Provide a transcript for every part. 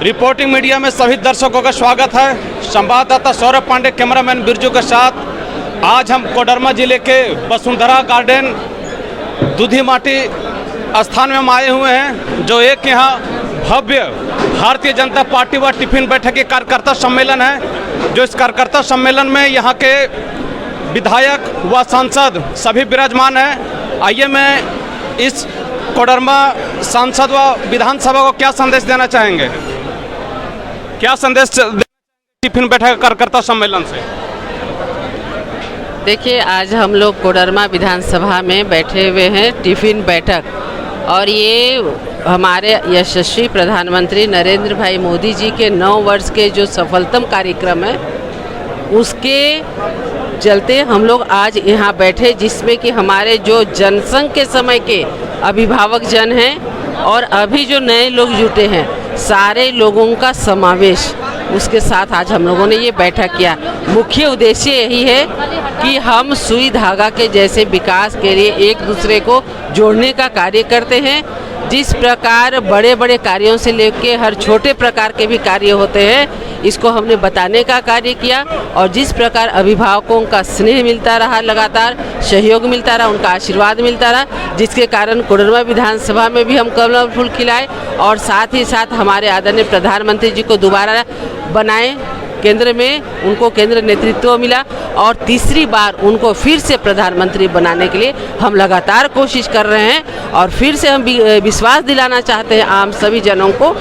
Reporting media में सभी दर्शकों का स्वागत है। संवाददाता सौरभ पांडे, कैमरामैन बिरजू के साथ आज हम कोडरमा जिले के वसुंधरा गार्डन दूधीमाटी स्थान में हम आए हुए हैं, जो एक यहाँ भव्य भारतीय जनता पार्टी व टिफिन बैठक के कार्यकर्ता सम्मेलन है। जो इस कार्यकर्ता सम्मेलन में यहाँ के विधायक व सांसद सभी विराजमान हैं। आइए मैं इस कोडरमा सांसद व विधानसभा को क्या संदेश देना चाहेंगे, क्या संदेश टिफिन बैठक कार्यकर्ता सम्मेलन से? देखिए, आज हम लोग कोडरमा विधानसभा में बैठे हुए हैं टिफिन बैठक, और ये हमारे यशस्वी प्रधानमंत्री नरेंद्र भाई मोदी जी के 9 वर्ष के जो सफलतम कार्यक्रम है उसके चलते हम लोग आज यहाँ बैठे, जिसमें कि हमारे जो जनसंघ के समय के अभिभावक जन हैं और अभी जो नए लोग जुटे हैं, सारे लोगों का समावेश उसके साथ आज हम लोगों ने ये बैठक किया। मुख्य उद्देश्य यही है कि हम सुई धागा के जैसे विकास के लिए एक दूसरे को जोड़ने का कार्य करते हैं। जिस प्रकार बड़े बड़े कार्यों से लेकर हर छोटे प्रकार के भी कार्य होते हैं, इसको हमने बताने का कार्य किया। और जिस प्रकार अभिभावकों का स्नेह मिलता रहा, लगातार सहयोग मिलता रहा, उनका आशीर्वाद मिलता रहा, जिसके कारण कोडरमा विधानसभा में भी हम कमल फूल खिलाए और साथ ही साथ हमारे आदरणीय प्रधानमंत्री जी को दोबारा बनाए केंद्र में, उनको केंद्र नेतृत्व मिला और तीसरी बार उनको फिर से प्रधानमंत्री बनाने के लिए हम लगातार कोशिश कर रहे हैं। और फिर से हम विश्वास दिलाना चाहते हैं आम सभी जनों को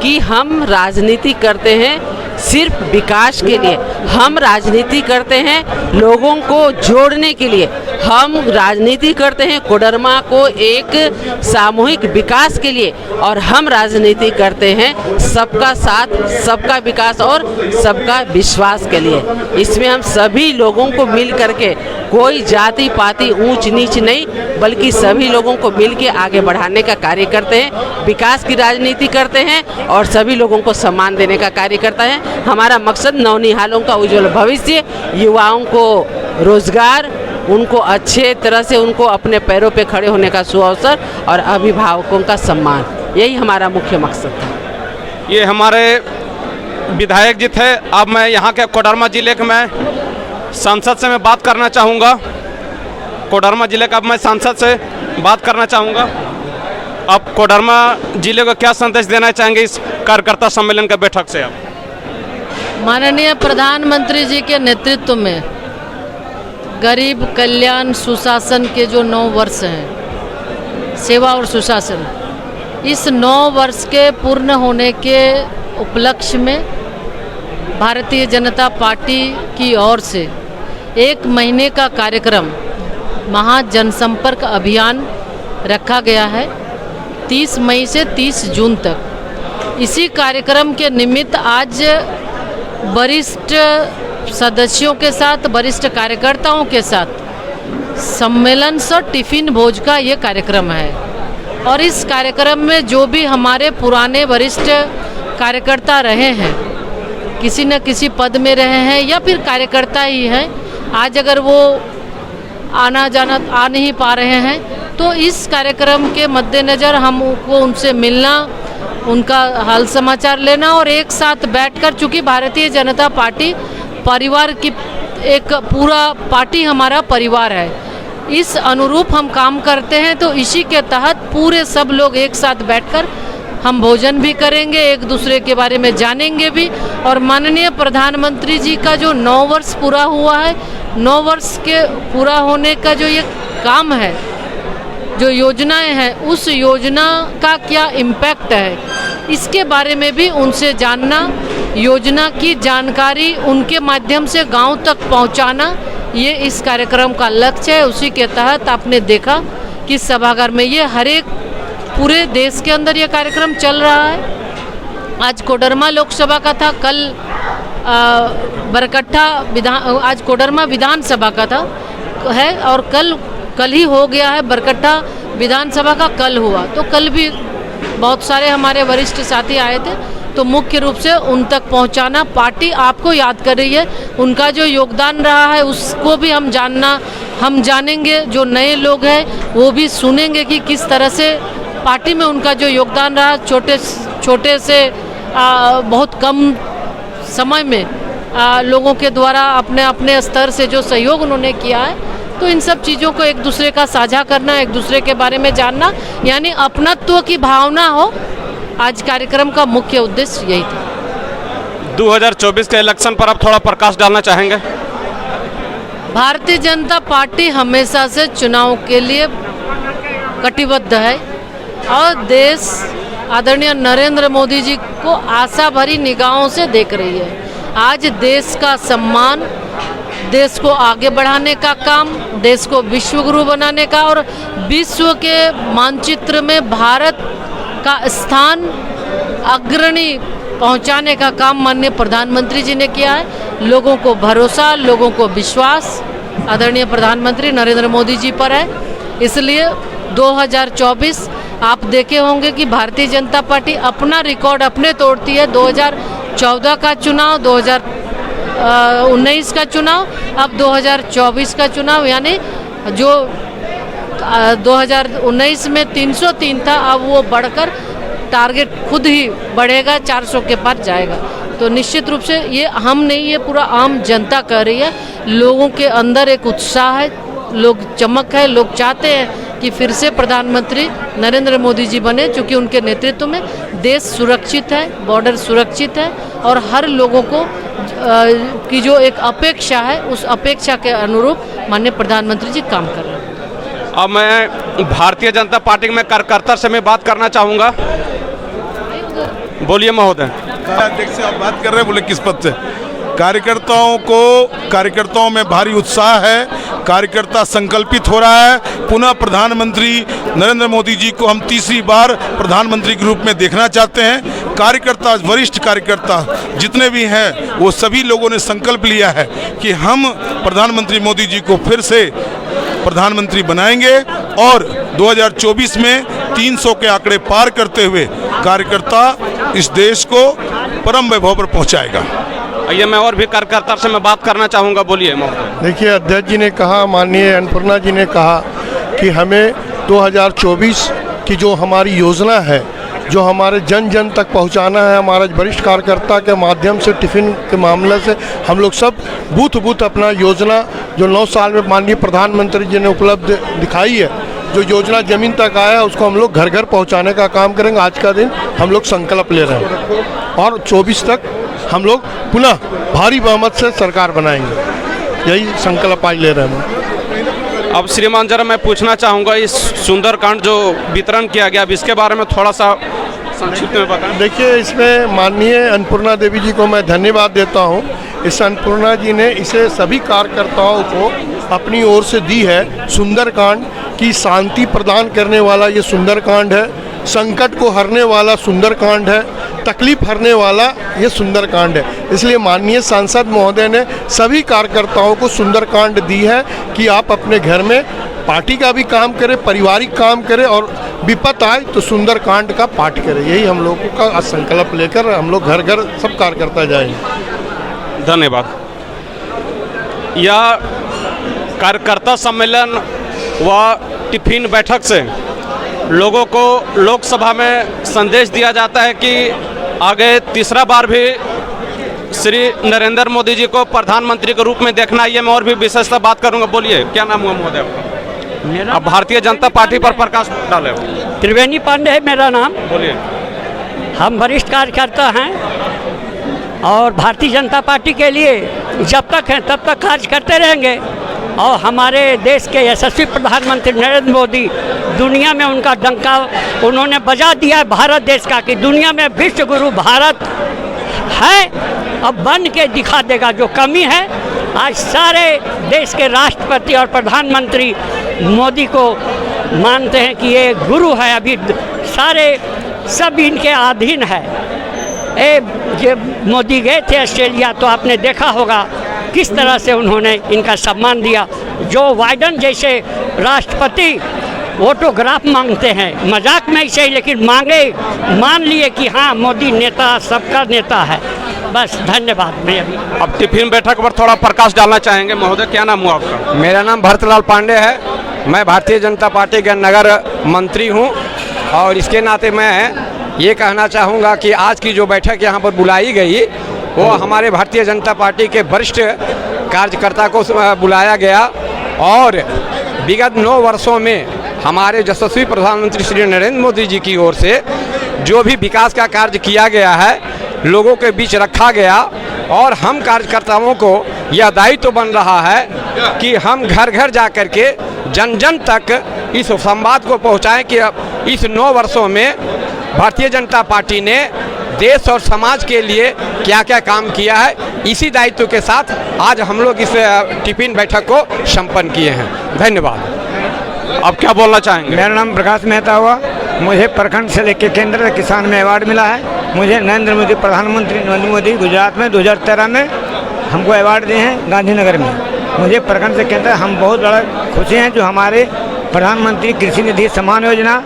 कि हम राजनीति करते हैं सिर्फ विकास के लिए, हम राजनीति करते हैं लोगों को जोड़ने के लिए, हम राजनीति करते हैं कोडरमा को एक सामूहिक विकास के लिए, और हम राजनीति करते हैं सबका साथ, सबका विकास और सबका विश्वास के लिए। इसमें हम सभी लोगों को मिल करके, कोई जाति पाति ऊंच नीच नहीं, बल्कि सभी लोगों को मिल के आगे बढ़ाने का कार्य करते हैं, विकास की राजनीति करते हैं और सभी लोगों को सम्मान देने का कार्य करता है। हमारा मकसद नवनिहालों का उज्जवल भविष्य, युवाओं को रोजगार, उनको अच्छे तरह से उनको अपने पैरों पे खड़े होने का सुअवसर और अभिभावकों का सम्मान, यही हमारा मुख्य मकसद था। ये हमारे विधायक जी थे। अब मैं यहाँ के कोडरमा जिले के मैं सांसद से मैं बात करना चाहूँगा। कोडरमा जिले का अब मैं सांसद से बात करना चाहूँगा। अब कोडरमा जिले को क्या संदेश देना चाहेंगे इस कार्यकर्ता सम्मेलन का बैठक से? आप माननीय प्रधानमंत्री जी के नेतृत्व में गरीब कल्याण सुशासन के जो 9 वर्ष हैं, सेवा और सुशासन, इस 9 वर्ष के पूर्ण होने के उपलक्ष्य में भारतीय जनता पार्टी की ओर से 1 महीने का कार्यक्रम महाजनसंपर्क अभियान रखा गया है 30 मई से 30 जून तक। इसी कार्यक्रम के निमित्त आज वरिष्ठ सदस्यों के साथ, वरिष्ठ कार्यकर्ताओं के साथ सम्मेलन से टिफिन भोज का ये कार्यक्रम है। और इस कार्यक्रम में जो भी हमारे पुराने वरिष्ठ कार्यकर्ता रहे हैं, किसी न किसी पद में रहे हैं या फिर कार्यकर्ता ही हैं, आज अगर वो आना जाना आ नहीं पा रहे हैं, तो इस कार्यक्रम के मद्देनज़र हमको उनसे मिलना, उनका हाल समाचार लेना और एक साथ बैठकर, चूँकि भारतीय जनता पार्टी परिवार की एक पूरा पार्टी हमारा परिवार है, इस अनुरूप हम काम करते हैं। तो इसी के तहत पूरे सब लोग एक साथ बैठकर हम भोजन भी करेंगे, एक दूसरे के बारे में जानेंगे भी। और माननीय प्रधानमंत्री जी का जो 9 वर्ष पूरा हुआ है, 9 वर्ष के पूरा होने का जो ये काम है, जो योजनाएं हैं, उस योजना का क्या इम्पैक्ट है, इसके बारे में भी उनसे जानना, योजना की जानकारी उनके माध्यम से गांव तक पहुंचाना, ये इस कार्यक्रम का लक्ष्य है। उसी के तहत आपने देखा कि सभागार में ये हर एक पूरे देश के अंदर ये कार्यक्रम चल रहा है। आज कोडरमा लोकसभा का था, कल बरकट्ठा आज कोडरमा विधानसभा का था है, और कल ही हो गया है, बरकट्ठा विधानसभा का कल हुआ। तो कल भी बहुत सारे हमारे वरिष्ठ साथी आए थे, तो मुख्य रूप से उन तक पहुंचाना, पार्टी आपको याद कर रही है, उनका जो योगदान रहा है उसको भी हम जानेंगे। जो नए लोग हैं वो भी सुनेंगे कि किस तरह से पार्टी में उनका जो योगदान रहा, छोटे से बहुत कम समय में लोगों के द्वारा अपने अपने स्तर से जो सहयोग उन्होंने किया है, तो इन सब चीज़ों को एक दूसरे का साझा करना, एक दूसरे के बारे में जानना, यानी अपनत्व की भावना हो, आज कार्यक्रम का मुख्य उद्देश्य यही था। 2024 के इलेक्शन पर आप थोड़ा प्रकाश डालना चाहेंगे? भारतीय जनता पार्टी हमेशा से चुनाव के लिए कटिबद्ध है और देश आदरणीय नरेंद्र मोदी जी को आशा भरी निगाहों से देख रही है। आज देश का सम्मान, देश को आगे बढ़ाने का काम, देश को विश्व गुरु बनाने का और विश्व के मानचित्र में भारत का स्थान अग्रणी पहुंचाने का काम माननीय प्रधानमंत्री जी ने किया है। लोगों को भरोसा, लोगों को विश्वास आदरणीय प्रधानमंत्री नरेंद्र मोदी जी पर है। इसलिए 2024 आप देखे होंगे कि भारतीय जनता पार्टी अपना रिकॉर्ड अपने तोड़ती है। 2014 का चुनाव, 2019 का चुनाव, अब 2024 का चुनाव, यानी जो 2019 में 303 था, अब वो बढ़कर टारगेट खुद ही बढ़ेगा, 400 के पार जाएगा। तो निश्चित रूप से ये हम नहीं, ये पूरा आम जनता कह रही है। लोगों के अंदर एक उत्साह है, लोग चमक है, लोग चाहते हैं कि फिर से प्रधानमंत्री नरेंद्र मोदी जी बने, क्योंकि उनके नेतृत्व में देश सुरक्षित है, बॉर्डर सुरक्षित है और हर लोगों को की जो एक अपेक्षा है, उस अपेक्षा के अनुरूप माननीय प्रधानमंत्री जी काम कर रहे हैं। अब मैं भारतीय जनता पार्टी में कार्यकर्ता से मैं बात करना चाहूँगा। बोलिए महोदय। अध्यक्ष से आप बात कर रहे हैं, बोले किस पद से? कार्यकर्ताओं में भारी उत्साह है, कार्यकर्ता संकल्पित हो रहा है। पुनः प्रधानमंत्री नरेंद्र मोदी जी को हम तीसरी बार प्रधानमंत्री के रूप में देखना चाहते हैं। कार्यकर्ता, वरिष्ठ कार्यकर्ता जितने भी हैं, वो सभी लोगों ने संकल्प लिया है कि हम प्रधानमंत्री मोदी जी को फिर से प्रधानमंत्री बनाएंगे और 2024 में 300 के आंकड़े पार करते हुए कार्यकर्ता इस देश को परम वैभव पर पहुंचाएगा। आइए मैं और भी कार्यकर्ता से मैं बात करना चाहूँगा। बोलिए महोदय। देखिए, अध्यक्ष जी ने कहा, माननीय अन्नपूर्णा जी ने कहा कि हमें 2024 की जो हमारी योजना है, जो हमारे जन जन तक पहुंचाना है, हमारे वरिष्ठ कार्यकर्ता के माध्यम से, टिफ़िन के मामले से हम लोग सब बूथ बूथ अपना योजना जो 9 साल में माननीय प्रधानमंत्री जी ने उपलब्ध दिखाई है, जो योजना ज़मीन तक आया, उसको हम लोग घर घर पहुंचाने का काम करेंगे। आज का दिन हम लोग संकल्प ले रहे हैं और 24 तक हम लोग पुनः भारी बहुमत से सरकार बनाएंगे, यही संकल्प आज ले रहे हैं। अब श्रीमान जरा मैं पूछना चाहूँगा, इस सुंदरकांड जो वितरण किया गया, अब इसके बारे में थोड़ा सा संक्षिप्त में बताएं। देखिए, इसमें माननीय अन्नपूर्णा देवी जी को मैं धन्यवाद देता हूँ। इस अन्नपूर्णा जी ने इसे सभी कार्यकर्ताओं को अपनी ओर से दी है। सुंदरकांड की शांति प्रदान करने वाला ये सुंदरकांड है, संकट को हरने वाला सुंदरकांड है, तकलीफ हरने वाला ये सुंदरकांड है। इसलिए माननीय सांसद महोदय ने सभी कार्यकर्ताओं को सुंदरकांड दी है कि आप अपने घर में पार्टी का भी काम करें, पारिवारिक काम करें और विपत आए तो सुंदरकांड का पाठ करें। यही हम लोगों का संकल्प लेकर हम लोग घर घर सब कार्यकर्ता जाएंगे। धन्यवाद। यह कार्यकर्ता सम्मेलन व टिफिन बैठक से लोगों को लोकसभा में संदेश दिया जाता है कि आगे तीसरा बार भी श्री नरेंद्र मोदी जी को प्रधानमंत्री के रूप में देखना है। ये मैं और भी विशेषता बात करूंगा। बोलिए, क्या नाम हुआ महोदय आपका? अब भारतीय जनता पार्टी पर प्रकाश डाले। त्रिवेणी पांडे है मेरा नाम। बोलिए। हम वरिष्ठ कार्यकर्ता हैं और भारतीय जनता पार्टी के लिए जब तक हैं तब तक कार्य करते रहेंगे और हमारे देश के यशस्वी प्रधानमंत्री नरेंद्र मोदी, दुनिया में उनका डंका उन्होंने बजा दिया है भारत देश का कि दुनिया में विश्व गुरु भारत है, अब बन के दिखा देगा। जो कमी है, आज सारे देश के राष्ट्रपति और प्रधानमंत्री मोदी को मानते हैं कि ये गुरु है, अभी सारे सब इनके अधीन है। जब मोदी गए थे ऑस्ट्रेलिया तो आपने देखा होगा किस तरह से उन्होंने इनका सम्मान दिया। जो बाइडेन जैसे राष्ट्रपति ऑटोग्राफ मांगते हैं, मजाक में ही सही, लेकिन मान लिए कि हाँ मोदी नेता सबका नेता है। बस धन्यवाद। मैं अभी अब टिफिन बैठक पर थोड़ा प्रकाश डालना चाहेंगे। महोदय, क्या नाम हुआ आपका? मेरा नाम भरतलाल पांडे है। मैं भारतीय जनता पार्टी के नगर मंत्री हूं और इसके नाते मैं ये कहना चाहूँगा कि आज की जो बैठक यहाँ पर बुलाई गई वो हमारे भारतीय जनता पार्टी के वरिष्ठ कार्यकर्ता को बुलाया गया और विगत 9 वर्षों में हमारे यशस्वी प्रधानमंत्री श्री नरेंद्र मोदी जी की ओर से जो भी विकास का कार्य किया गया है लोगों के बीच रखा गया और हम कार्यकर्ताओं को यह दायित्व बन रहा है कि हम घर घर जा कर के जन जन तक इस संवाद को पहुंचाएं कि इस 9 वर्षों में भारतीय जनता पार्टी ने देश और समाज के लिए क्या क्या काम किया है। इसी दायित्व के साथ आज हम लोग इस टिफिन बैठक को संपन्न किए हैं। धन्यवाद। अब क्या बोलना चाहेंगे? मेरा नाम प्रकाश मेहता हुआ। मुझे प्रखंड से लेकर केंद्र तक किसान में अवार्ड मिला है। मुझे नरेंद्र मोदी प्रधानमंत्री नरेंद्र मोदी गुजरात में 2013 में हमको अवार्ड दिए हैं गांधीनगर में। मुझे प्रखंड से केंद्र हम बहुत बड़ा खुशी हैं जो हमारे प्रधानमंत्री कृषि निधि सम्मान योजना,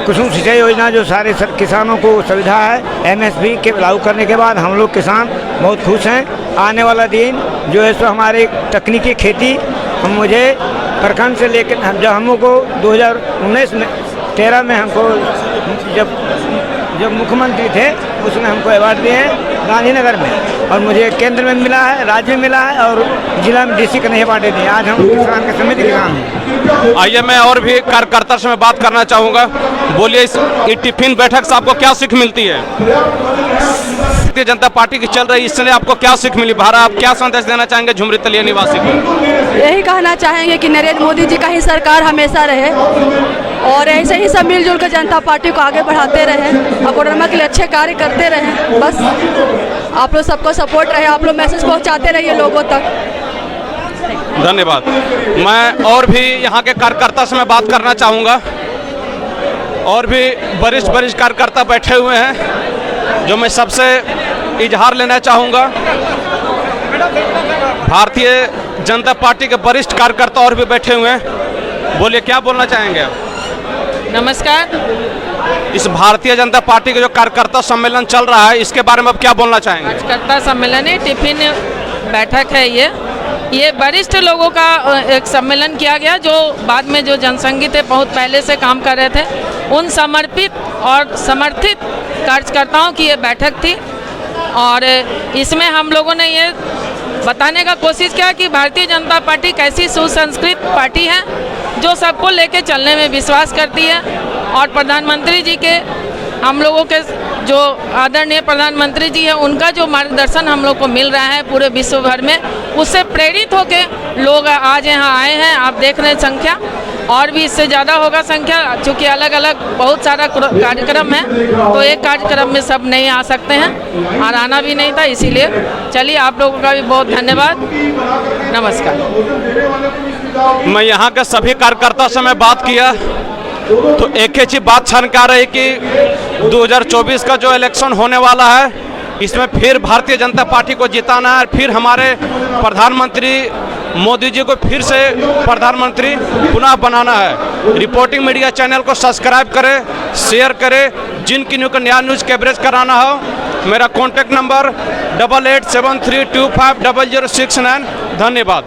कुसुम सिंचाई योजना जो सारे किसानों को सुविधा है, MSP के लागू करने के बाद हम लोग किसान बहुत खुश हैं। आने वाला दिन जो है सो हमारे तकनीकी खेती मुझे प्रखंड से लेकर जब हमको 2013 में हमको जब मुख्यमंत्री थे उसमें हमको अवार्ड दिए हैं गांधीनगर में और मुझे केंद्र में मिला है, राज्य में मिला है और जिला में DC कन्हैया पाटिल दिए। आज हम किसान के समिति किसान हैं। आइए मैं और भी कार्यकर्ता से मैं बात करना चाहूँगा। बोलिए इस टिफिन बैठक से आपको क्या सीख मिलती है? भारतीय जनता पार्टी की चल रही इससे आपको क्या सीख मिली? भारत आप क्या संदेश देना चाहेंगे झुमरी तलिया निवासी को? यही कहना चाहेंगे कि नरेंद्र मोदी जी का ही सरकार हमेशा रहे और ऐसे ही सब मिलजुल कर जनता पार्टी को आगे बढ़ाते रहें और कोडरमा के लिए अच्छे कार्य करते रहें। बस आप लोग सबको सपोर्ट रहे, आप लोग मैसेज पहुंचाते रहिए लोगों तक। धन्यवाद। मैं और भी यहाँ के कार्यकर्ता से मैं बात करना चाहूँगा। और भी वरिष्ठ कार्यकर्ता बैठे हुए हैं जो मैं सबसे इजहार लेना चाहूँगा। भारतीय जनता पार्टी के वरिष्ठ कार्यकर्ता और भी बैठे हुए हैं। बोलिए क्या बोलना चाहेंगे आप? नमस्कार। इस भारतीय जनता पार्टी का जो कार्यकर्ता सम्मेलन चल रहा है इसके बारे में आप क्या बोलना चाहेंगे? कार्यकर्ता सम्मेलन है, टिफिन बैठक है। ये वरिष्ठ लोगों का एक सम्मेलन किया गया जो बाद में जो जनसंघी थे बहुत पहले से काम कर रहे थे उन समर्पित और समर्थित कार्यकर्ताओं की ये बैठक थी और इसमें हम लोगों ने ये बताने का कोशिश किया कि भारतीय जनता पार्टी कैसी सुसंस्कृत पार्टी है जो सबको लेके चलने में विश्वास करती है और प्रधानमंत्री जी के हम लोगों के जो आदरणीय प्रधानमंत्री जी हैं उनका जो मार्गदर्शन हम लोग को मिल रहा है पूरे विश्व भर में, उससे प्रेरित होके लोग आज यहाँ आए हैं। आप देख रहे हैं संख्या और भी इससे ज़्यादा होगा संख्या, चूँकि अलग अलग बहुत सारा कार्यक्रम है तो एक कार्यक्रम में सब नहीं आ सकते हैं और आना भी नहीं था। इसीलिए चलिए आप लोगों का भी बहुत धन्यवाद। नमस्कार। मैं यहाँ के सभी कार्यकर्ता से मैं बात किया तो एक ही चीज बात छन कर रही कि 2024 का जो इलेक्शन होने वाला है इसमें फिर भारतीय जनता पार्टी को जिताना है, फिर हमारे प्रधानमंत्री मोदी जी को फिर से प्रधानमंत्री पुनः बनाना है। रिपोर्टिंग मीडिया चैनल को सब्सक्राइब करें, शेयर करें। जिन किन्हीं को नया न्यूज़ कवरेज कराना हो मेरा कॉन्टैक्ट नंबर 8873250069। धन्यवाद।